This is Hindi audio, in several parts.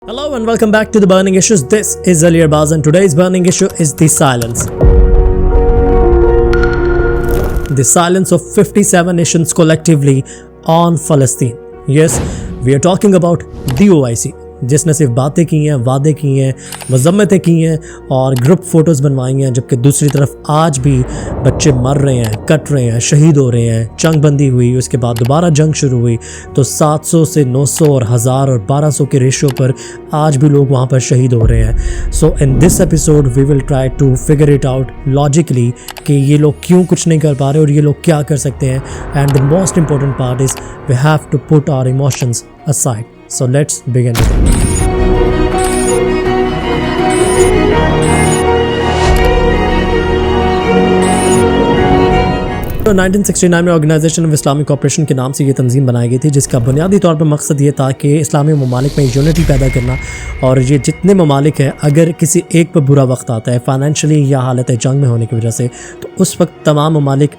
Hello and welcome back to the Burning Issues. This is Ali Arbaz and today's burning issue is the silence. The silence of 57 nations collectively on Palestine. Yes, we are talking about the OIC. जिसने सिर्फ बातें की हैं, वादे किए हैं, मजम्मतें की हैं और ग्रुप फ़ोटोज़ बनवाई हैं, जबकि दूसरी तरफ आज भी बच्चे मर रहे हैं, कट रहे हैं, शहीद हो रहे हैं। जंग बंदी हुई, उसके बाद दोबारा जंग शुरू हुई तो 700 से 900 और 1000 और 1200 के रेशियो पर आज भी लोग वहाँ पर शहीद हो रहे हैं। So in this episode we will try to figure it out logically कि ये लोग क्यों कुछ नहीं कर पा रहे और ये लोग क्या कर सकते हैं। And the most important part is we have to put our emotions aside. So let's begin with it. तो 1969 में ऑर्गेनाइजेशन ऑफ इस्लामिक कॉपरेशन के नाम से ये तंजीम बनाई गई थी, जिसका बुनियादी तौर पर मकसद ये था कि इस्लामी ममालिक में यूनिटी पैदा करना। और ये जितने ममालिक हैं, अगर किसी एक पर बुरा वक्त आता है फाइनेंशियली या हालत जंग में होने की वजह से, तो उस वक्त तमाम ममालिक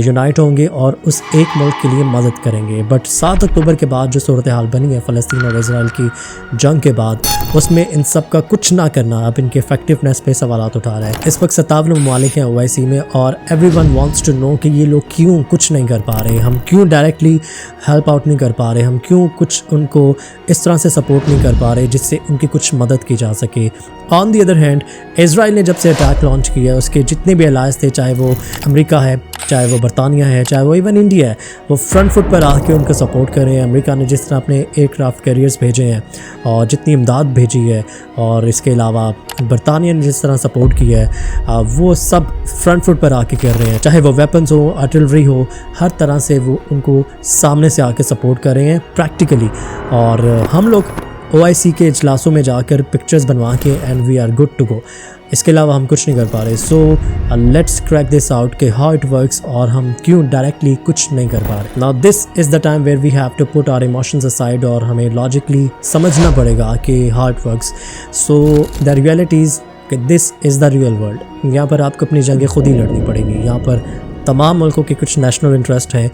यूनाइट होंगे और उस एक मुल्क के लिए मदद करेंगे। बट 7 अक्टूबर के बाद जो सूरत हाल बनी है फ़लस्तीन और इजराइल की जंग के बाद, उसमें इन सब का कुछ ना करना अब इनके इफेक्टिवनेस पे सवाल उठा रहा है। इस वक्त 57 ममालिक हैं OIC में और एवरीवन वांट्स टू नो कि ये लोग क्यों कुछ नहीं कर पा रहे, हम क्यों डायरेक्टली हेल्प आउट नहीं कर पा रहे, हम क्यों कुछ उनको इस तरह से सपोर्ट नहीं कर पा रहे जिससे उनकी कुछ मदद की जा सके। On the other hand, Israel ने जब से अटैक लॉन्च किया, उसके जितने भी अलायंस थे, चाहे वो अमेरिका है, चाहे वो बरतानिया है, चाहे वो इवन इंडिया है, वो फ्रंट फुट पर आके उनको सपोर्ट कर रहे हैं। अमेरिका ने जिस तरह अपने एयरक्राफ्ट कैरियर्स भेजे हैं और जितनी इमदाद भेजी है, और इसके अलावा बरतानिया ने जिस तरह सपोर्ट किया है, वो सब फ्रंट फुट पर आके कर रहे हैं। चाहे वो वेपन्स हो, आर्टिलरी हो, हर तरह से वो उनको सामने से आके सपोर्ट कर रहे हैं प्रैक्टिकली। और हम लोग OIC के इजलासों में जाकर पिक्चर्स बनवा के and we are good to go. इसके अलावा हम कुछ नहीं कर पा रहे। So let's crack this out कि हाउ इट वर्क्स और हम क्यों डायरेक्टली कुछ नहीं कर पा रहे। Now this is the time where we have to put our emotions aside और हमें लॉजिकली समझना पड़ेगा कि how it works. So the reality is कि this is the real world. यहाँ पर आपको अपनी जंगें खुद ही लड़नी पड़ेंगी। यहाँ पर तमाम मुल्कों के कुछ नेशनल इंटरेस्ट हैं,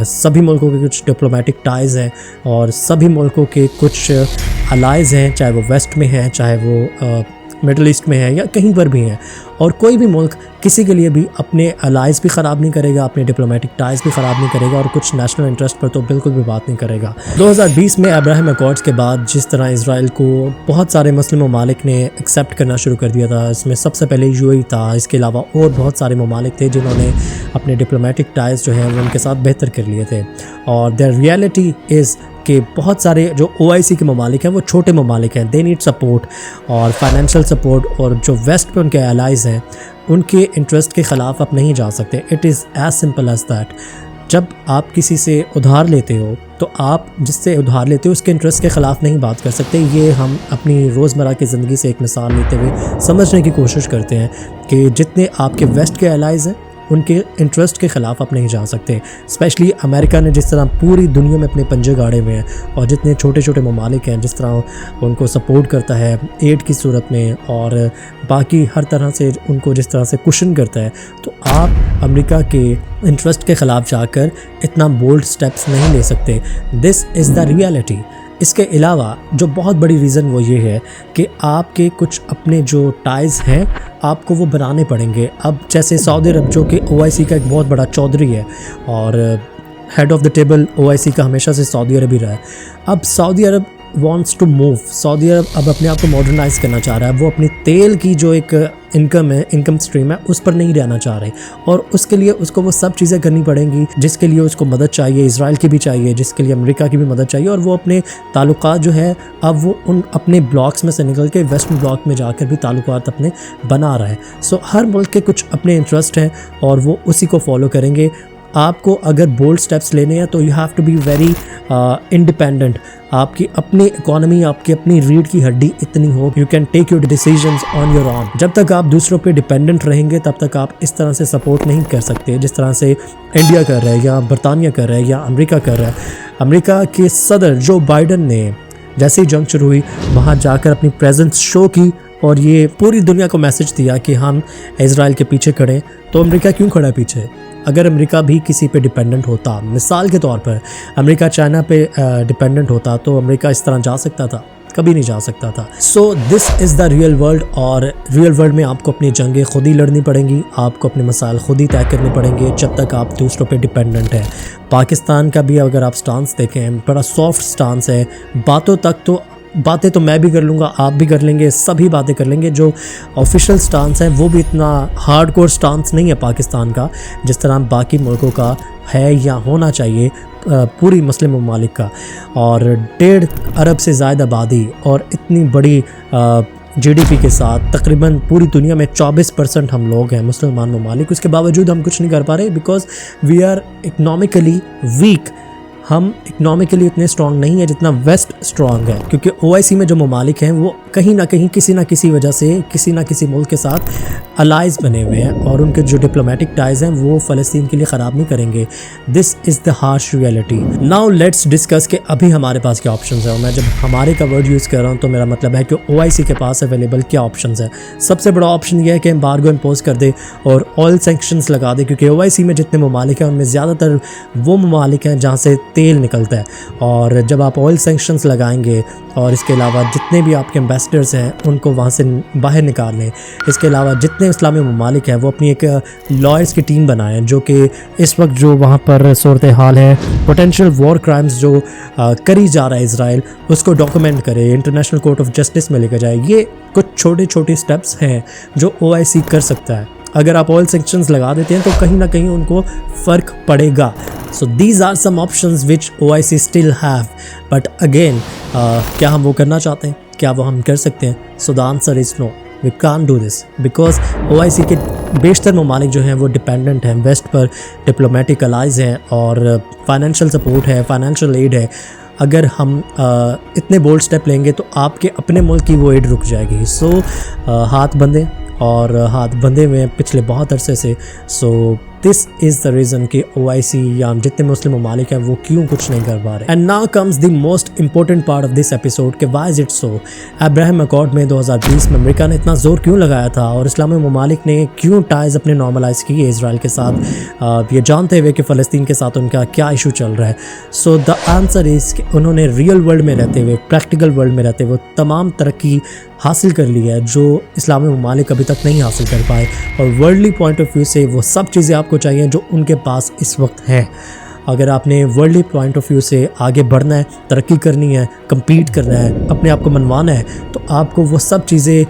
सभी मुल्कों के कुछ डिप्लोमेटिक टाइज़ हैं और सभी मुल्कों के कुछ अलाइज़ हैं, चाहे वो वेस्ट में हैं, चाहे वो मिडल ईस्ट में है या कहीं पर भी हैं। और कोई भी मुल्क किसी के लिए भी अपने अलाइज़ भी ख़राब नहीं करेगा, अपने डिप्लोमेटिक टाइज़ भी ख़राब नहीं करेगा और कुछ नेशनल इंटरेस्ट पर तो बिल्कुल भी बात नहीं करेगा। 2020 में अब्राहम अकॉर्ड्स के बाद जिस तरह इजराइल को बहुत सारे मुस्लिम ममालिक ने एक्सेप्ट करना शुरू कर दिया था, इसमें सबसे पहले UAE था, इसके अलावा और बहुत सारे ममालिक थे जिन्होंने अपने डिप्लोमेटिक टाइज़ जो हैं वो उनके साथ बेहतर कर लिए थे। और द रियलिटी इज़ कि बहुत सारे जो OIC के ममालिक हैं वो छोटे ममालिक हैं, दे नीड सपोर्ट और फाइनेंशियल सपोर्ट। और जो वेस्ट पे उनके एलाइज़ हैं, उनके इंटरेस्ट के ख़िलाफ़ आप नहीं जा सकते। It is as simple as that. जब आप किसी से उधार लेते हो तो आप जिससे उधार लेते हो उसके इंटरेस्ट के ख़िलाफ़ नहीं बात कर सकते। ये हम अपनी रोज़मर्रा की ज़िंदगी से एक मिसाल लेते हुए समझने की कोशिश करते हैं कि जितने आपके वेस्ट के एलाइज़ हैं उनके इंटरेस्ट के ख़िलाफ़ आप नहीं जा सकते। स्पेशली अमेरिका ने जिस तरह पूरी दुनिया में अपने पंजे गाड़े हुए हैं और जितने छोटे छोटे ममालिक हैं जिस तरह उनको सपोर्ट करता है एड की सूरत में और बाकी हर तरह से उनको जिस तरह से कुशन करता है, तो आप अमेरिका के इंटरेस्ट के ख़िलाफ़ जाकर इतना बोल्ड स्टेप्स नहीं ले सकते। This is the reality. इसके अलावा जो बहुत बड़ी रीज़न वो ये है कि आपके कुछ अपने जो टाइज़ हैं आपको वो बनाने पड़ेंगे। अब जैसे सऊदी अरब जो कि OIC का एक बहुत बड़ा चौधरी है और head of the table OIC का हमेशा से सऊदी अरब ही रहा है। अब Saudi Arab wants to move, Saudi Arab अब अपने आप को मॉडर्नाइज़ करना चाह रहा है। वो अपनी तेल की जो एक इनकम स्ट्रीम है उस पर नहीं रहना चाह रहे और उसके लिए उसको वो सब चीज़ें करनी पड़ेंगी जिसके लिए उसको मदद चाहिए, इजराइल की भी चाहिए, जिसके लिए अमेरिका की भी मदद चाहिए। और वो अपने ताल्लुकात जो है अब वो उन अपने ब्लॉक्स में से निकल के वेस्टर्न ब्लॉक में जाकर भी ताल्लुकात अपने बना रहा है। सो हर मुल्क के कुछ अपने इंटरेस्ट हैं और वो उसी को फॉलो करेंगे। आपको अगर बोल्ड स्टेप्स लेने हैं तो you have to be very independent. आपकी अपनी इकोनॉमी, आपकी अपनी रीढ़ की हड्डी इतनी हो, you can take your decisions on your own. जब तक आप दूसरों पे डिपेंडेंट रहेंगे तब तक आप इस तरह से सपोर्ट नहीं कर सकते जिस तरह से इंडिया कर रहा है या बरतानिया कर रहा है या अमेरिका कर रहा है। अमेरिका के सदर जो बाइडन ने जैसे ही जंग शुरू हुई वहाँ जाकर अपनी प्रेजेंस शो की और ये पूरी दुनिया को मैसेज दिया कि हम इजराइल के पीछे खड़े। तो अमेरिका क्यों खड़ा है पीछे? अगर अमेरिका भी किसी पे डिपेंडेंट होता, मिसाल के तौर पर अमेरिका चाइना पे डिपेंडेंट होता, तो अमेरिका इस तरह जा सकता था? कभी नहीं जा सकता था। So this is the real world, और रियल वर्ल्ड में आपको अपनी जंगें खुद ही लड़नी पड़ेंगी, आपको अपने मसाइल खुद ही तय करने पड़ेंगे जब तक आप दूसरों पे डिपेंडेंट हैं। पाकिस्तान का भी अगर आप स्टांस देखें, बड़ा सॉफ्ट स्टांस है। बातें तो मैं भी कर लूँगा, आप भी कर लेंगे, सभी बातें कर लेंगे। जो ऑफिशियल स्टांस है वो भी इतना हार्डकोर स्टांस नहीं है पाकिस्तान का, जिस तरह बाकी मुल्कों का है या होना चाहिए पूरी मुस्लिम ममालिक का। और 1.5 अरब से ज़्यादा आबादी और इतनी बड़ी GDP के साथ तकरीबन पूरी दुनिया में 24% हम लोग हैं मुसलमान ममालिक, उसके बावजूद हम कुछ नहीं कर पा रहे because we are economically weak. हम इकनॉमिकली इतने स्ट्रॉन्ग नहीं है जितना वेस्ट स्ट्रॉन्ग है, क्योंकि OIC में जो ममालिक हैं वो कहीं ना कहीं किसी ना किसी वजह से किसी ना किसी मुल्क के साथ अलाइज बने हुए हैं, और उनके जो डिप्लोमेटिक टाइज हैं वो फ़लस्तीन के लिए ख़राब नहीं करेंगे। This is the harsh reality. Now let's discuss कि अभी हमारे पास क्या ऑप्शंस हैं। और मैं जब हमारे का वर्ड यूज़ कर रहा हूँ तो मेरा मतलब है कि OIC के पास अवेलेबल क्या ऑप्शंस है। सबसे बड़ा ऑप्शन ये है कि एम्बार्गो इम्पोज कर दे और ऑयल सैंक्शंस लगा दे, क्योंकि OIC में जितने ममालिक हैं उनमें ज़्यादातर वो ममालिक हैं जहाँ से तेल निकलता है, और जब आप ऑयल सैंक्शंस लगाएंगे और इसके अलावा जितने भी आपके एम्बेसडर्स हैं उनको वहाँ से बाहर निकाल लें। इसके अलावा जितने इस्लामी ममालिक हैं वो अपनी एक लॉयर्स की टीम बनाएं, जो कि इस वक्त जो वहाँ पर सूरत हाल है, पोटेंशियल वॉर क्राइम्स जो करी जा रहा है इसराइल, उसको डॉक्यूमेंट करे, इंटरनेशनल कोर्ट ऑफ जस्टिस में लेकर जाए। ये कुछ छोटे छोटे स्टेप्स हैं जो OIC कर सकता है। अगर आप ऑयल सैंक्शंस लगा देते हैं तो कहीं ना कहीं उनको फ़र्क पड़ेगा। So these are some options which OIC still have, but again क्या हम वो करना चाहते हैं? क्या वो हम कर सकते हैं? So the answer is no, we can't do this, because OIC के बेशतर ममालिक जो हैं वो डिपेंडेंट हैं वेस्ट पर, डिप्लोमेटिक अलाइज हैं और फाइनेंशियल सपोर्ट है, फाइनेंशियल एड है। अगर हम इतने बोल्ड स्टेप लेंगे तो आपके अपने मुल्क की वो एड रुक जाएगी। सो हाथ बंधे, और हाथ बंधे हुए पिछले बहुत अरसे से। So this is the reason कि OIC या जितने मुस्लिम ममालिक हैं वो क्यों कुछ नहीं कर पा रहे। And now comes the most important part of this episode कि why is it so. Abraham Accord में 2020 में अमेरिका ने इतना ज़ोर क्यों लगाया था, और इस्लामी ममालिक ने क्यों टाइज़ अपने नॉर्मलाइज़ किए इसराइल के साथ, ये जानते हुए कि फ़लस्तीन के साथ उनका क्या इशू चल रहा है। सो द आंसर इज़ कि उन्होंने रियल वर्ल्ड में रहते हुए, प्रैक्टिकल वर्ल्ड में रहते हुए तमाम तरक्की हासिल कर ली है जो इस्लामी ममालिक अभी तक नहीं हासिल कर पाए, और वर्ल्डली पॉइंट ऑफ व्यू से वो सब चीज़ें आपको चाहिए जो उनके पास इस वक्त हैं। अगर आपने वर्ल्डली पॉइंट ऑफ व्यू से आगे बढ़ना है, तरक्की करनी है, कम्पीट करना है, अपने आप को मनवाना है, तो आपको वो सब चीज़ें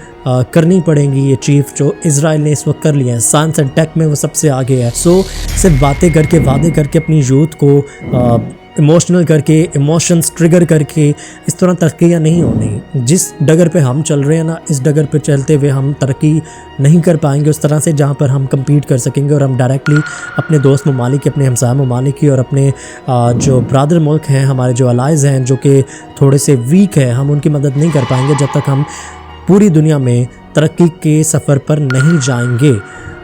करनी पड़ेंगी। ये चीफ जो इजराइल ने इस वक्त कर लिया है, साइंस एंड टेक में वो सबसे आगे है। सो सिर्फ बातें करके, वादे करके अपनी यूथ को इमोशनल करके, इमोशंस ट्रिगर करके इस तरह तरक्कियाँ नहीं होनी। जिस डगर पे हम चल रहे हैं ना, इस डगर पे चलते हुए हम तरक्की नहीं कर पाएंगे उस तरह से जहाँ पर हम कम्पीट कर सकेंगे, और हम डायरेक्टली अपने दोस्त ममालिक की, अपने हमसाया ममालिक की और अपने जो ब्रादर मुल्क हैं, हमारे जो अलाइज़ हैं जो कि थोड़े से वीक है, हम उनकी मदद नहीं कर पाएंगे जब तक हम पूरी दुनिया में तरक्की के सफ़र पर नहीं जाएंगे।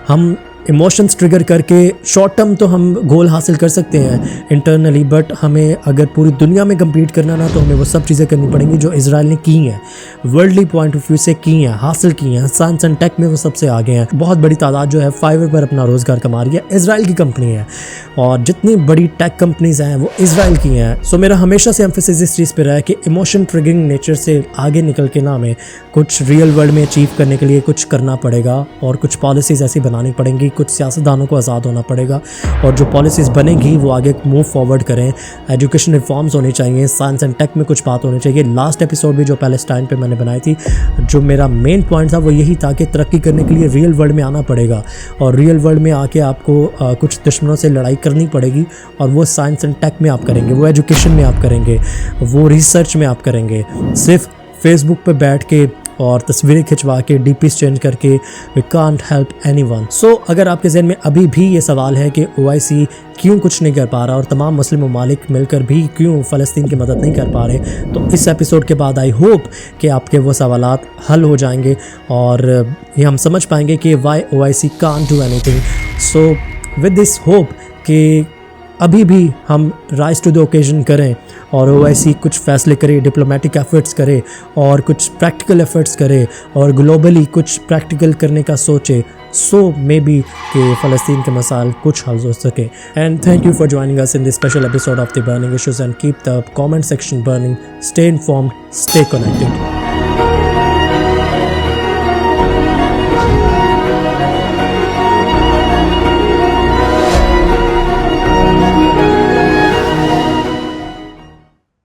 हम इमोशंस ट्रिगर करके शॉर्ट टर्म तो हम गोल हासिल कर सकते हैं इंटरनली, बट हमें अगर पूरी दुनिया में कम्पीट करना ना, तो हमें वो सब चीज़ें करनी पड़ेंगी जो इजराइल ने की हैं, वर्ल्डली पॉइंट ऑफ व्यू से की हैं, हासिल की हैं। साइंस एंड टेक में वो सबसे आगे हैं। बहुत बड़ी तादाद जो है फाइवर पर अपना रोज़गार कमा रही है, इजराइल की कंपनी है, और जितनी बड़ी टेक कंपनीज़ हैं वो इजराइल की हैं। सो मेरा हमेशा से एम्फेसिस इस चीज़ पर रहा है कि इमोशन ट्रिगरिंग नेचर से आगे निकल के ना हमें कुछ रियल वर्ल्ड में अचीव करने के लिए कुछ करना पड़ेगा, और कुछ पॉलिसीज़ ऐसी बनानी पड़ेंगी, कुछ सियासतदानों को आज़ाद होना पड़ेगा, और जो पॉलिसीज़ बनेगी वो आगे मूव फॉरवर्ड करें। एजुकेशन रिफॉर्म्स होनी चाहिए, साइंस एंड टेक में कुछ बात होनी चाहिए। लास्ट एपिसोड भी जो पैलेस्टाइन पे मैंने बनाई थी, जो मेरा मेन पॉइंट था वो यही था कि तरक्की करने के लिए रियल वर्ल्ड में आना पड़ेगा, और रियल वर्ल्ड में आके आपको कुछ दुश्मनों से लड़ाई करनी पड़ेगी, और वो साइंस एंड टेक में आप करेंगे, वो एजुकेशन में आप करेंगे, वो रिसर्च में आप करेंगे। सिर्फ फेसबुक पे बैठ के और तस्वीरें खिंचवा के डीपीस चेंज करके वी कांट हेल्प एनीवन। सो अगर आपके ज़हन में अभी भी ये सवाल है कि OIC क्यों कुछ नहीं कर पा रहा और तमाम मुस्लिम ममालिक मिलकर भी क्यों फ़लस्तीन की मदद नहीं कर पा रहे, तो इस एपिसोड के बाद आई होप कि आपके वो सवालात हल हो जाएंगे और ये हम समझ पाएंगे कि why OIC can't do anything. So with this hope कि अभी भी हम राइज टू द ओकेजन करें और OIC कुछ फ़ैसले करे, डिप्लोमेटिक एफ़र्ट्स करे और कुछ प्रैक्टिकल एफ़र्ट्स करे और ग्लोबली कुछ प्रैक्टिकल करने का सोचे, सो मे बी कि फ़लस्तीन के मसाइल कुछ हल हो सके। And thank you for joining us in this special episode of the burning issues and keep the comment section burning. Stay informed, stay connected.